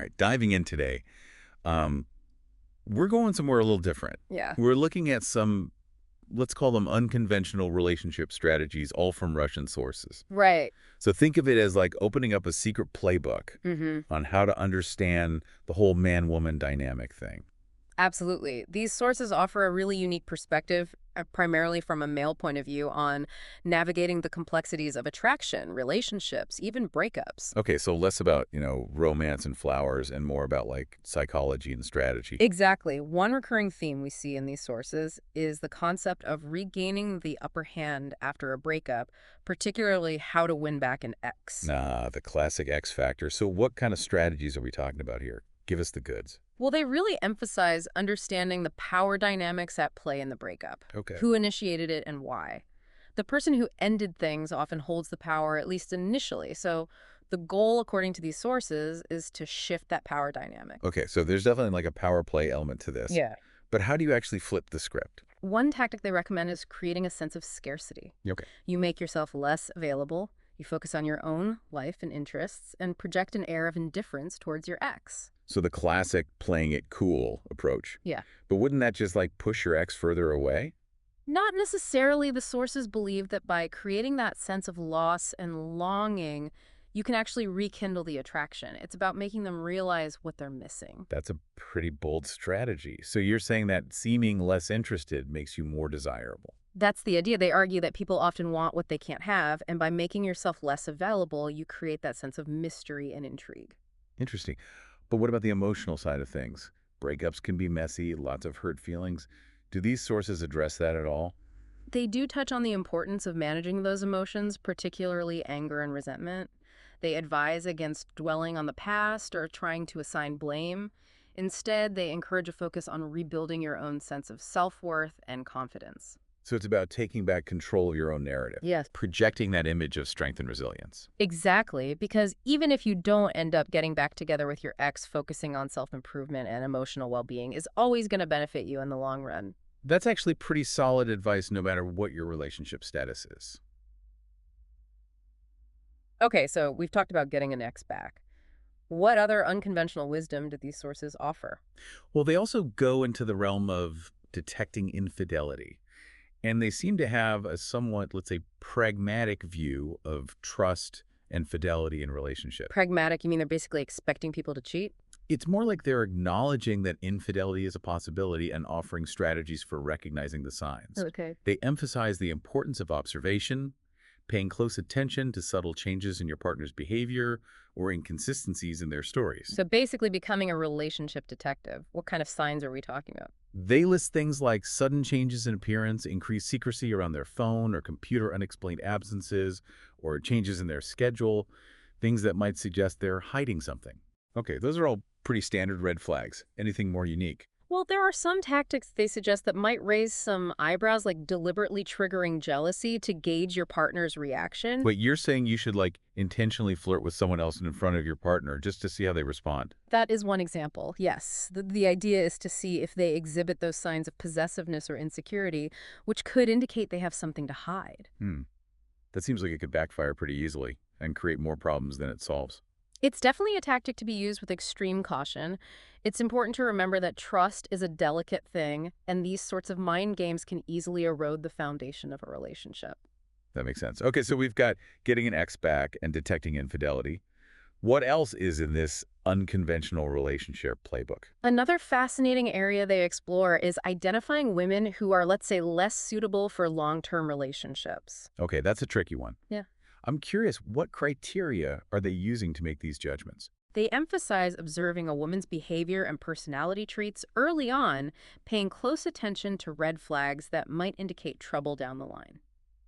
right, diving in today, um, we're going somewhere a little different. Yeah. We're looking at some, let's call them unconventional relationship strategies, all from Russian sources. Right. So think of it as like opening up a secret playbook Mm-hmm. on how to understand the whole man-woman dynamic thing. Absolutely. These sources offer a really unique perspective, primarily from a male point of view, on navigating the complexities of attraction, relationships, even breakups. Okay, so less about, romance and flowers and more about like psychology and strategy. Exactly. One recurring theme we see in these sources is the concept of regaining the upper hand after a breakup, particularly how to win back an ex. The classic X factor. So what kind of strategies are we talking about here? Give us the goods. Well, they really emphasize understanding the power dynamics at play in the breakup, Okay. who initiated it and why. The person who ended things often holds the power, at least initially. So the goal, according to these sources, is to shift that power dynamic. Okay, so there's definitely like a power play element to this. Yeah. But how do you actually flip the script? One tactic they recommend is creating a sense of scarcity. Okay. You make yourself less available, you focus on your own life and interests, and project an air of indifference towards your ex. So the classic playing it cool approach. Yeah. But wouldn't that just like push your ex further away? Not necessarily. The sources believe that by creating that sense of loss and longing, you can actually rekindle the attraction. It's about making them realize what they're missing. That's a pretty bold strategy. So you're saying that seeming less interested makes you more desirable. That's the idea. They argue that people often want what they can't have, and by making yourself less available, you create that sense of mystery and intrigue. Interesting. But what about the emotional side of things? Breakups can be messy, lots of hurt feelings. Do these sources address that at all? They do touch on the importance of managing those emotions, particularly anger and resentment. They advise against dwelling on the past or trying to assign blame. Instead, they encourage a focus on rebuilding your own sense of self-worth and confidence. So it's about taking back control of your own narrative. Yes. Projecting that image of strength and resilience. Exactly, because even if you don't end up getting back together with your ex, focusing on self-improvement and emotional well-being is always going to benefit you in the long run. That's actually pretty solid advice no matter what your relationship status is. Okay, so we've talked about getting an ex back. What other unconventional wisdom do these sources offer? Well, they also go into the realm of detecting infidelity. And they seem to have a somewhat, let's say, pragmatic view of trust and fidelity in relationships. Pragmatic, you mean they're basically expecting people to cheat? It's more like they're acknowledging that infidelity is a possibility and offering strategies for recognizing the signs. Okay. They emphasize the importance of observation, paying close attention to subtle changes in your partner's behavior or inconsistencies in their stories. So basically becoming a relationship detective. What kind of signs are we talking about? They list things like sudden changes in appearance, increased secrecy around their phone or computer, unexplained absences, or changes in their schedule, things that might suggest they're hiding something. Okay, those are all pretty standard red flags. Anything more unique? Well, there are some tactics they suggest that might raise some eyebrows, like deliberately triggering jealousy to gauge your partner's reaction. Wait, you're saying you should like intentionally flirt with someone else in front of your partner just to see how they respond? That is one example, yes. The idea is to see if they exhibit those signs of possessiveness or insecurity, which could indicate they have something to hide. That seems like it could backfire pretty easily and create more problems than it solves. It's definitely a tactic to be used with extreme caution. It's important to remember that trust is a delicate thing, and these sorts of mind games can easily erode the foundation of a relationship. That makes sense. Okay, so we've got getting an ex back and detecting infidelity. What else is in this unconventional relationship playbook? Another fascinating area they explore is identifying women who are, let's say, less suitable for long-term relationships. Okay, that's a tricky one. Yeah. I'm curious, what criteria are they using to make these judgments? They emphasize observing a woman's behavior and personality traits early on, paying close attention to red flags that might indicate trouble down the line.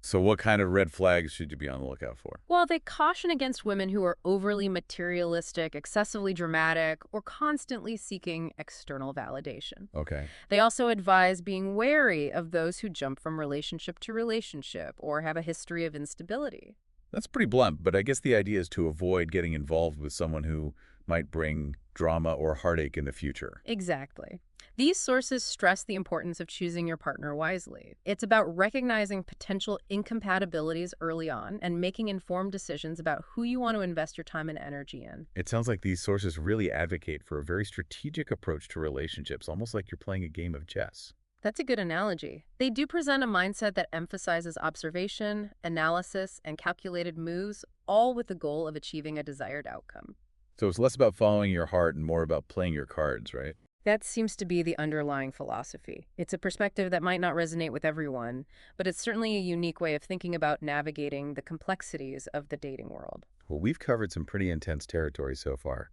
So what kind of red flags should you be on the lookout for? Well, they caution against women who are overly materialistic, excessively dramatic, or constantly seeking external validation. Okay. They also advise being wary of those who jump from relationship to relationship or have a history of instability. That's pretty blunt, but I guess the idea is to avoid getting involved with someone who might bring drama or heartache in the future. Exactly. These sources stress the importance of choosing your partner wisely. It's about recognizing potential incompatibilities early on and making informed decisions about who you want to invest your time and energy in. It sounds like these sources really advocate for a very strategic approach to relationships, almost like you're playing a game of chess. That's a good analogy. They do present a mindset that emphasizes observation, analysis, and calculated moves, all with the goal of achieving a desired outcome. So it's less about following your heart and more about playing your cards, right? That seems to be the underlying philosophy. It's a perspective that might not resonate with everyone, but it's certainly a unique way of thinking about navigating the complexities of the dating world. Well, we've covered some pretty intense territory so far.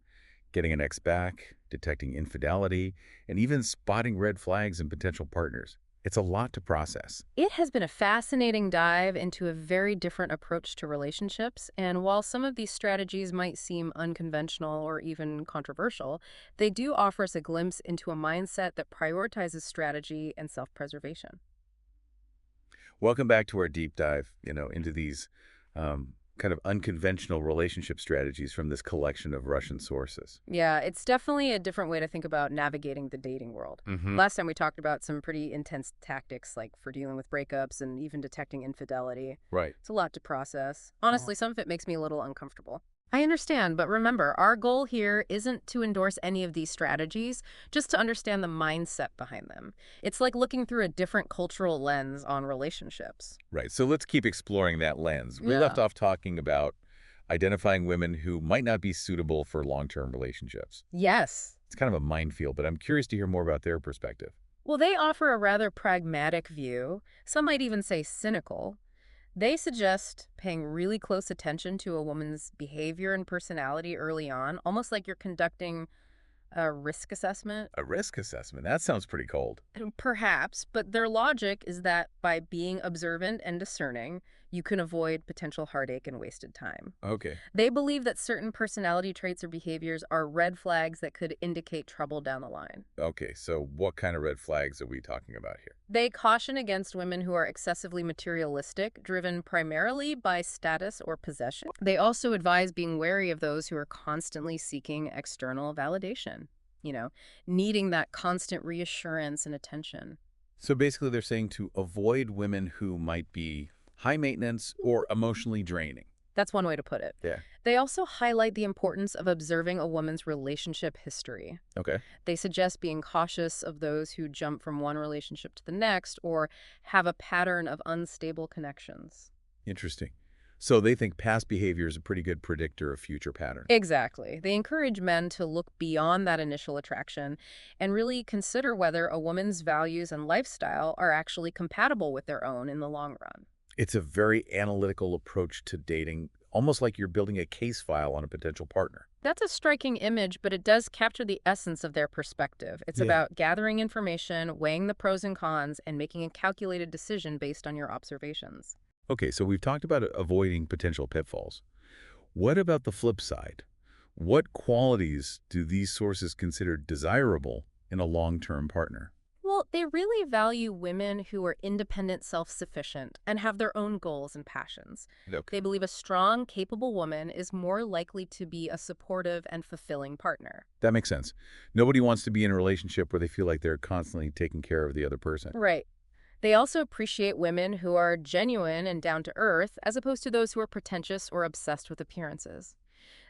Getting an ex back, detecting infidelity, and even spotting red flags in potential partners. It's a lot to process. It has been a fascinating dive into a very different approach to relationships, and while some of these strategies might seem unconventional or even controversial, they do offer us a glimpse into a mindset that prioritizes strategy and self-preservation. Welcome back to our deep dive, into these kind of unconventional relationship strategies from this collection of Russian sources. Yeah, it's definitely a different way to think about navigating the dating world. Mm-hmm. Last time we talked about some pretty intense tactics, like for dealing with breakups and even detecting infidelity. Right. It's a lot to process. Honestly, some of it makes me a little uncomfortable. I understand, but remember, our goal here isn't to endorse any of these strategies, just to understand the mindset behind them. It's like looking through a different cultural lens on relationships. Right. So let's keep exploring that lens. We left Yeah. off talking about identifying women who might not be suitable for long-term relationships. Yes. It's kind of a minefield, but I'm curious to hear more about their perspective. Well, they offer a rather pragmatic view, some might even say cynical. They suggest paying really close attention to a woman's behavior and personality early on, almost like you're conducting a risk assessment. A risk assessment. That sounds pretty cold. Perhaps, but their logic is that by being observant and discerning, you can avoid potential heartache and wasted time. Okay. They believe that certain personality traits or behaviors are red flags that could indicate trouble down the line. Okay. So what kind of red flags are we talking about here? They caution against women who are excessively materialistic, driven primarily by status or possession. They also advise being wary of those who are constantly seeking external validation, needing that constant reassurance and attention. So basically they're saying to avoid women who might be high maintenance or emotionally draining. That's one way to put it. Yeah. They also highlight the importance of observing a woman's relationship history. Okay. They suggest being cautious of those who jump from one relationship to the next or have a pattern of unstable connections. Interesting. So they think past behavior is a pretty good predictor of future patterns. Exactly. They encourage men to look beyond that initial attraction and really consider whether a woman's values and lifestyle are actually compatible with their own in the long run. It's a very analytical approach to dating, almost like you're building a case file on a potential partner. That's a striking image, but it does capture the essence of their perspective. It's Yeah. about gathering information, weighing the pros and cons, and making a calculated decision based on your observations. Okay, so we've talked about avoiding potential pitfalls. What about the flip side? What qualities do these sources consider desirable in a long-term partner? Well, they really value women who are independent, self-sufficient, and have their own goals and passions. Okay. They believe a strong, capable woman is more likely to be a supportive and fulfilling partner. That makes sense. Nobody wants to be in a relationship where they feel like they're constantly taking care of the other person. Right. They also appreciate women who are genuine and down to earth, as opposed to those who are pretentious or obsessed with appearances.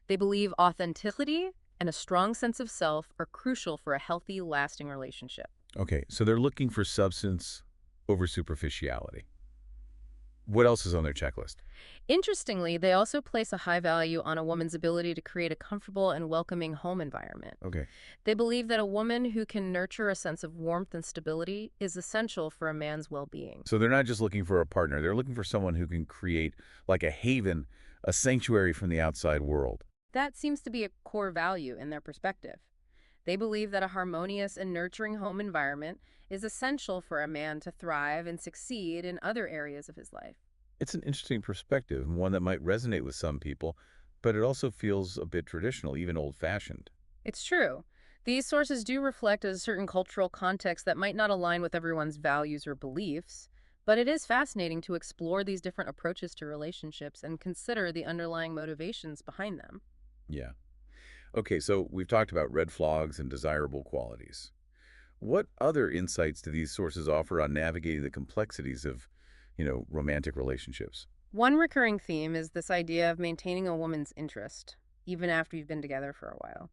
They believe authenticity and a strong sense of self are crucial for a healthy, lasting relationship. Okay, so they're looking for substance over superficiality. What else is on their checklist? Interestingly, they also place a high value on a woman's ability to create a comfortable and welcoming home environment. Okay. They believe that a woman who can nurture a sense of warmth and stability is essential for a man's well-being. So they're not just looking for a partner. They're looking for someone who can create like a haven, a sanctuary from the outside world. That seems to be a core value in their perspective. They believe that a harmonious and nurturing home environment is essential for a man to thrive and succeed in other areas of his life. It's an interesting perspective, and one that might resonate with some people, but it also feels a bit traditional, even old-fashioned. It's true. These sources do reflect a certain cultural context that might not align with everyone's values or beliefs, but it is fascinating to explore these different approaches to relationships and consider the underlying motivations behind them. Yeah. Okay, so we've talked about red flags and desirable qualities. What other insights do these sources offer on navigating the complexities of, romantic relationships? One recurring theme is this idea of maintaining a woman's interest, even after you've been together for a while.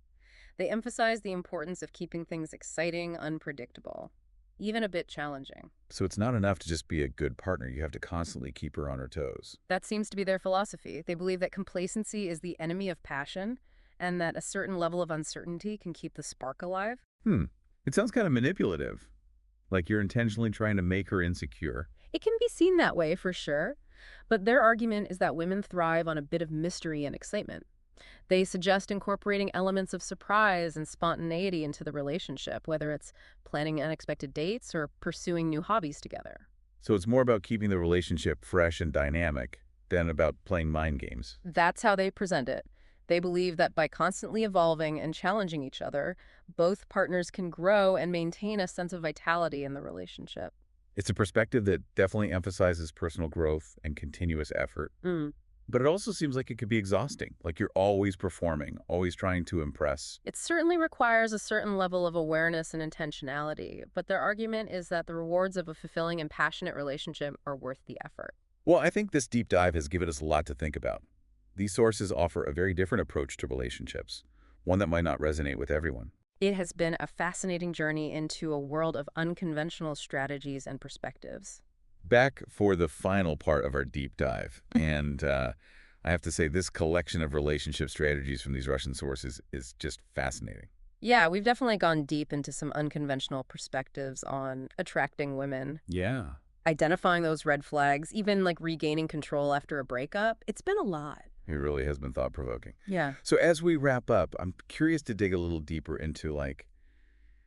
They emphasize the importance of keeping things exciting, unpredictable, even a bit challenging. So it's not enough to just be a good partner. You have to constantly keep her on her toes. That seems to be their philosophy. They believe that complacency is the enemy of passion and that a certain level of uncertainty can keep the spark alive. Hmm. It sounds kind of manipulative, like you're intentionally trying to make her insecure. It can be seen that way for sure, but their argument is that women thrive on a bit of mystery and excitement. They suggest incorporating elements of surprise and spontaneity into the relationship, whether it's planning unexpected dates or pursuing new hobbies together. So it's more about keeping the relationship fresh and dynamic than about playing mind games. That's how they present it. They believe that by constantly evolving and challenging each other, both partners can grow and maintain a sense of vitality in the relationship. It's a perspective that definitely emphasizes personal growth and continuous effort. Mm. But it also seems like it could be exhausting, like you're always performing, always trying to impress. It certainly requires a certain level of awareness and intentionality, but their argument is that the rewards of a fulfilling and passionate relationship are worth the effort. Well, I think this deep dive has given us a lot to think about. These sources offer a very different approach to relationships, one that might not resonate with everyone. It has been a fascinating journey into a world of unconventional strategies and perspectives. Back for the final part of our deep dive, and I have to say this collection of relationship strategies from these Russian sources is just fascinating. Yeah, we've definitely gone deep into some unconventional perspectives on attracting women, Yeah. identifying those red flags, even like regaining control after a breakup. It's been a lot. It really has been thought-provoking. Yeah. So as we wrap up, I'm curious to dig a little deeper into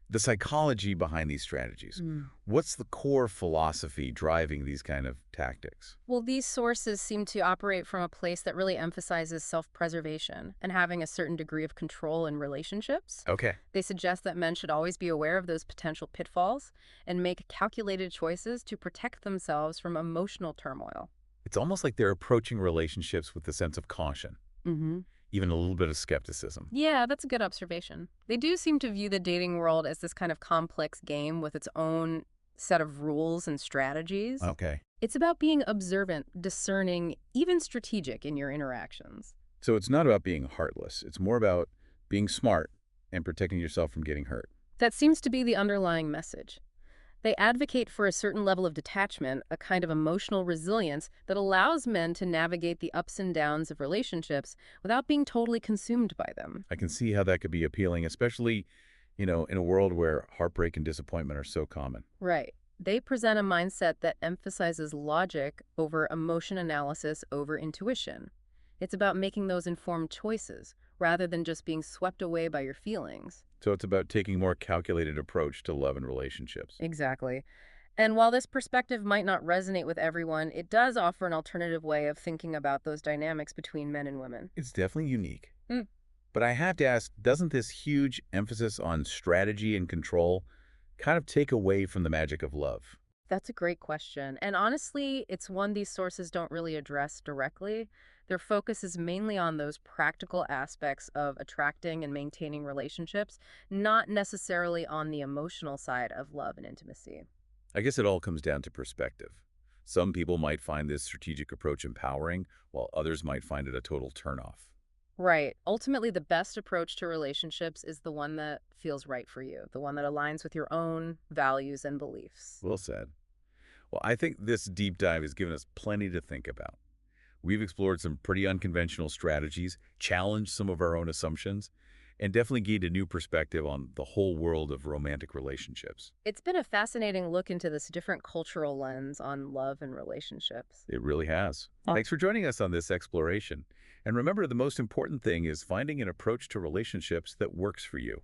the psychology behind these strategies. What's the core philosophy driving these kind of tactics? Well, these sources seem to operate from a place that really emphasizes self-preservation and having a certain degree of control in relationships. Okay. They suggest that men should always be aware of those potential pitfalls and make calculated choices to protect themselves from emotional turmoil. It's almost like they're approaching relationships with a sense of caution, Mm-hmm. even a little bit of skepticism. Yeah, that's a good observation. They do seem to view the dating world as this kind of complex game with its own set of rules and strategies. Okay. It's about being observant, discerning, even strategic in your interactions. So it's not about being heartless. It's more about being smart and protecting yourself from getting hurt. That seems to be the underlying message. They advocate for a certain level of detachment, a kind of emotional resilience that allows men to navigate the ups and downs of relationships without being totally consumed by them. I can see how that could be appealing, especially, in a world where heartbreak and disappointment are so common. Right. They present a mindset that emphasizes logic over emotion analysis over intuition. It's about making those informed choices rather than just being swept away by your feelings. So it's about taking a more calculated approach to love and relationships. Exactly. And while this perspective might not resonate with everyone, it does offer an alternative way of thinking about those dynamics between men and women. It's definitely unique. Mm. But I have to ask, doesn't this huge emphasis on strategy and control kind of take away from the magic of love? That's a great question. And honestly, it's one these sources don't really address directly. Their focus is mainly on those practical aspects of attracting and maintaining relationships, not necessarily on the emotional side of love and intimacy. I guess it all comes down to perspective. Some people might find this strategic approach empowering, while others might find it a total turnoff. Right. Ultimately, the best approach to relationships is the one that feels right for you, the one that aligns with your own values and beliefs. Well said. Well, I think this deep dive has given us plenty to think about. We've explored some pretty unconventional strategies, challenged some of our own assumptions, and definitely gained a new perspective on the whole world of romantic relationships. It's been a fascinating look into this different cultural lens on love and relationships. It really has. Oh. Thanks for joining us on this exploration. And remember, the most important thing is finding an approach to relationships that works for you.